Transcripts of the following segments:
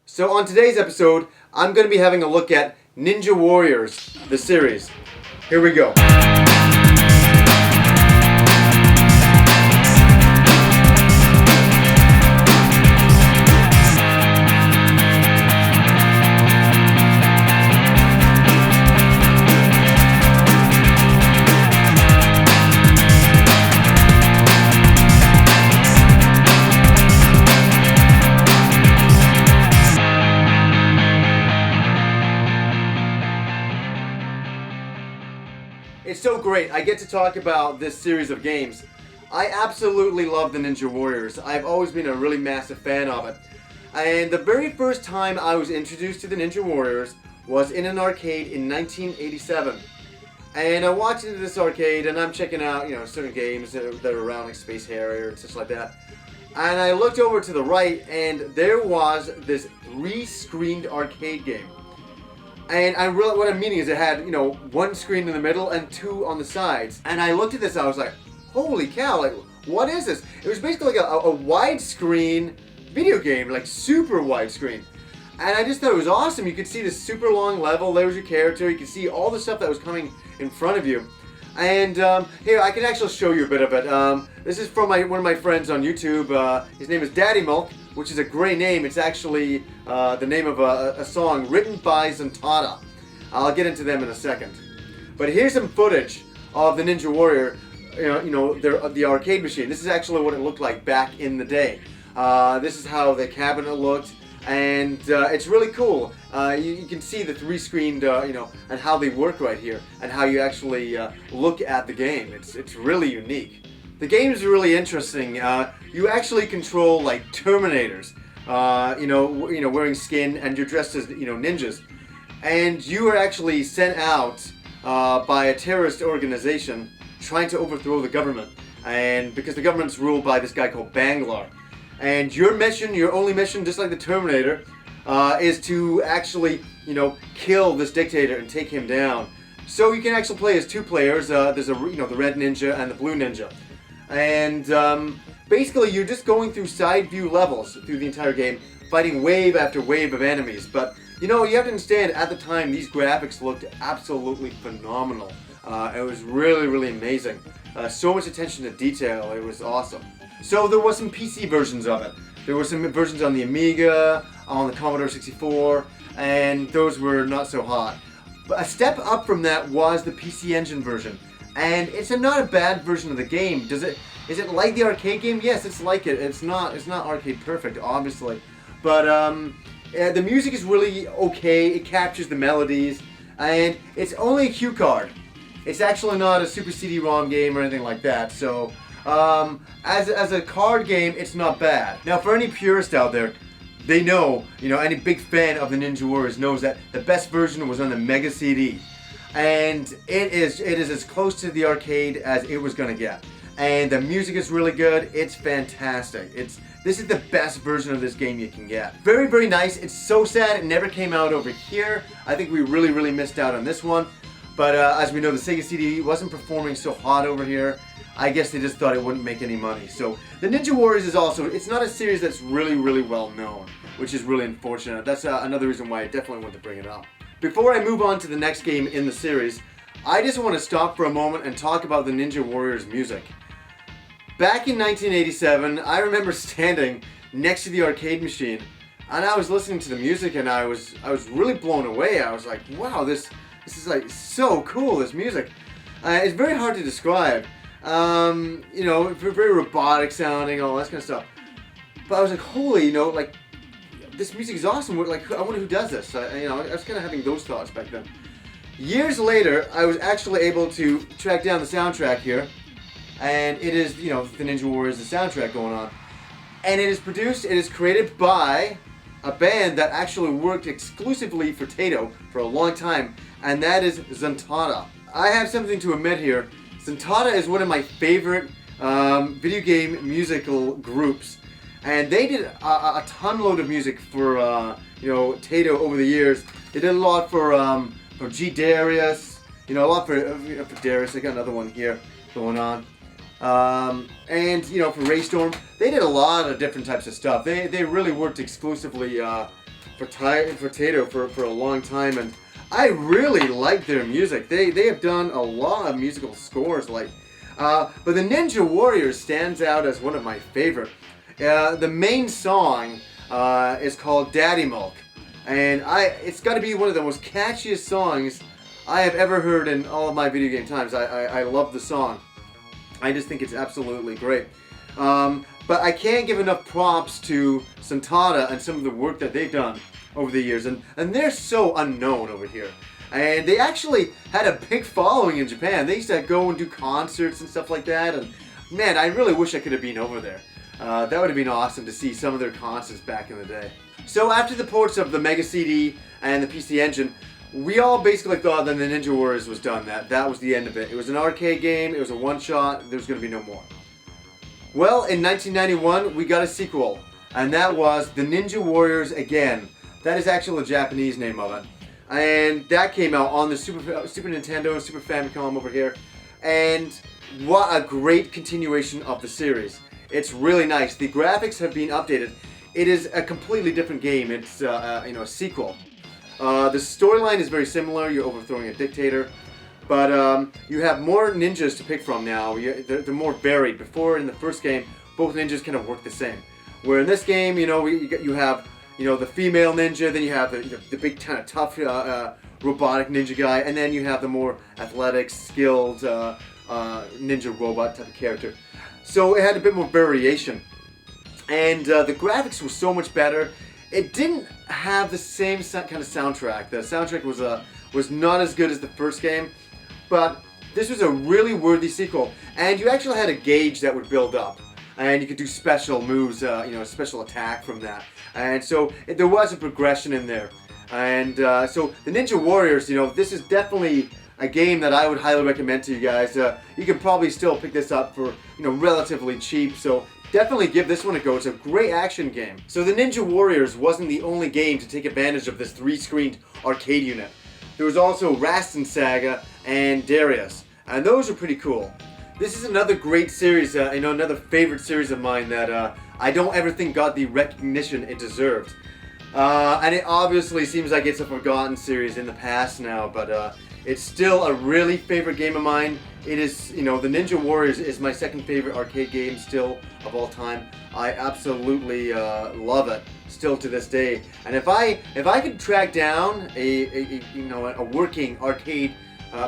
So on today's episode, I'm going to be having a look at Ninja Warriors, the series. Here we go. It's so great. I get to talk about this series of games. I absolutely love the Ninja Warriors. I've always been a really massive fan of it. And the very first time I was introduced to the Ninja Warriors was in an arcade in 1987. And I walked into this arcade and I'm checking out, certain games that are around, like Space Harrier and such like that. And I looked over to the right and there was this 3-screened arcade game. And what I'm meaning is it had, one screen in the middle and 2 on the sides. And I looked at this and I was like, holy cow, like, what is this? It was basically like a widescreen video game, like super widescreen. And I just thought it was awesome. You could see this super long level, there was your character, you could see all the stuff that was coming in front of you. And here, I can actually show you a bit of it. This is from one of my friends on YouTube. His name is Daddy Milk, which is a great name. It's actually the name of a song written by Zuntata. I'll get into them in a second. But here's some footage of the Ninja Warrior, the arcade machine. This is actually what it looked like back in the day. This is how the cabinet looked. And it's really cool. You can see the 3-screened, and how they work right here, and how you actually look at the game. It's really unique. The game is really interesting. You actually control like Terminators, wearing skin, and you're dressed as ninjas, and you are actually sent out by a terrorist organization trying to overthrow the government, and because the government's ruled by this guy called Banglar. And your mission, your only mission, just like the Terminator, is to actually, kill this dictator and take him down. So you can actually play as 2 players. There's the red ninja and the blue ninja. And basically you're just going through side view levels through the entire game, fighting wave after wave of enemies. But, you have to understand, at the time, these graphics looked absolutely phenomenal. It was really, really amazing. So much attention to detail. It was awesome. So there was some PC versions of it. There were some versions on the Amiga, on the Commodore 64, and those were not so hot. But a step up from that was the PC Engine version, and it's not a bad version of the game. Is it like the arcade game? Yes, it's like it. It's not arcade perfect, obviously, but the music is really okay. It captures the melodies, and it's only a cue card. It's actually not a Super CD-ROM game or anything like that. So. As a card game, it's not bad. Now, for any purist out there, they know, any big fan of the Ninja Warriors knows that the best version was on the Mega CD. And it is as close to the arcade as it was going to get. And the music is really good. It's fantastic. This is the best version of this game you can get. Very, very nice. It's so sad it never came out over here. I think we really, really missed out on this one. But as we know, the Sega CD wasn't performing so hot over here. I guess they just thought it wouldn't make any money. So the Ninja Warriors is also, it's not a series that's really, really well known, which is really unfortunate. That's another reason why I definitely want to bring it up. Before I move on to the next game in the series, I just want to stop for a moment and talk about the Ninja Warriors music. Back in 1987, I remember standing next to the arcade machine, and I was listening to the music, and I was really blown away. I was like, wow, this is like so cool, this music. It's very hard to describe. Very robotic sounding, all that kind of stuff. But I was like, holy, this music is awesome. Like, I wonder who does this. I was kind of having those thoughts back then. Years later, I was actually able to track down the soundtrack here, and it is, the Ninja Warriors, the soundtrack going on. And it is created by a band that actually worked exclusively for Taito for a long time, and that is Zuntata. I have something to admit here. Zuntata is one of my favorite video game musical groups, and they did a ton load of music for Taito over the years. They did a lot for G Darius, a lot for Darius. I got another one here going on. And for Raystorm, they did a lot of different types of stuff. They really worked exclusively Taito for a long time, and I really like their music. They have done a lot of musical scores, but the Ninja Warriors stands out as one of my favorite. The main song is called Daddy Milk, and it's got to be one of the most catchiest songs I have ever heard in all of my video game times. I love the song. I just think it's absolutely great. But I can't give enough props to Santada and some of the work that they've done over the years, and they're so unknown over here. And they actually had a big following in Japan. They used to go and do concerts and stuff like that, and man, I really wish I could have been over there. That would have been awesome to see some of their concerts back in the day. So after the ports of the Mega CD and the PC Engine, we all basically thought that the Ninja Warriors was done. That was the end of it. It was an arcade game, it was a one-shot, there was going to be no more. Well, in 1991, we got a sequel, and that was The Ninja Warriors Again. That is actually the Japanese name of it. And that came out on the Super Nintendo and Super Famicom over here. And what a great continuation of the series. It's really nice. The graphics have been updated. It is a completely different game. It's a sequel. The storyline is very similar. You're overthrowing a dictator. But you have more ninjas to pick from now. They're more varied. Before, in the first game, both ninjas kind of work the same. Where in this game, you have the female ninja, then you have the big kind of tough robotic ninja guy, and then you have the more athletic, skilled ninja robot type of character. So it had a bit more variation. And the graphics were so much better. It didn't have the same kind of soundtrack. The soundtrack was not as good as the first game, but this was a really worthy sequel. And you actually had a gauge that would build up, and you could do special moves, a special attack from that. And so there was a progression in there. And so the Ninja Warriors, this is definitely a game that I would highly recommend to you guys. You can probably still pick this up for relatively cheap. So definitely give this one a go. It's a great action game. So the Ninja Warriors wasn't the only game to take advantage of this 3-screened arcade unit. There was also Rasten Saga and Darius, and those are pretty cool. This is another great series, another favorite series of mine that I don't ever think got the recognition it deserved. And it obviously seems like it's a forgotten series in the past now, but it's still a really favorite game of mine. It is, the Ninja Warriors is my second favorite arcade game still of all time. I absolutely love it still to this day. And if I could track down a working arcade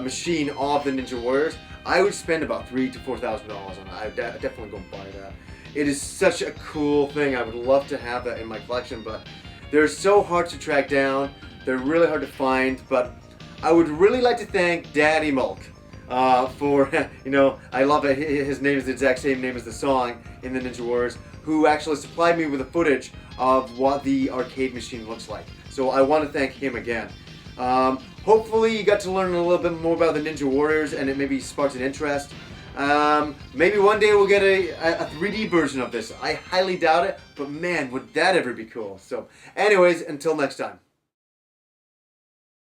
machine of the Ninja Warriors, I would spend about $3,000 to $4,000 on it. I'd definitely go and buy that. It is such a cool thing. I would love to have that in my collection, but they're so hard to track down. They're really hard to find, but I would really like to thank Daddy Milk for, I love it. His name is the exact same name as the song in the Ninja Warriors, who actually supplied me with the footage of what the arcade machine looks like. So I want to thank him again. Hopefully you got to learn a little bit more about the Ninja Warriors and it maybe sparks an interest. Maybe one day we'll get a 3D version of this. I highly doubt it, but man, would that ever be cool. So anyways, until next time.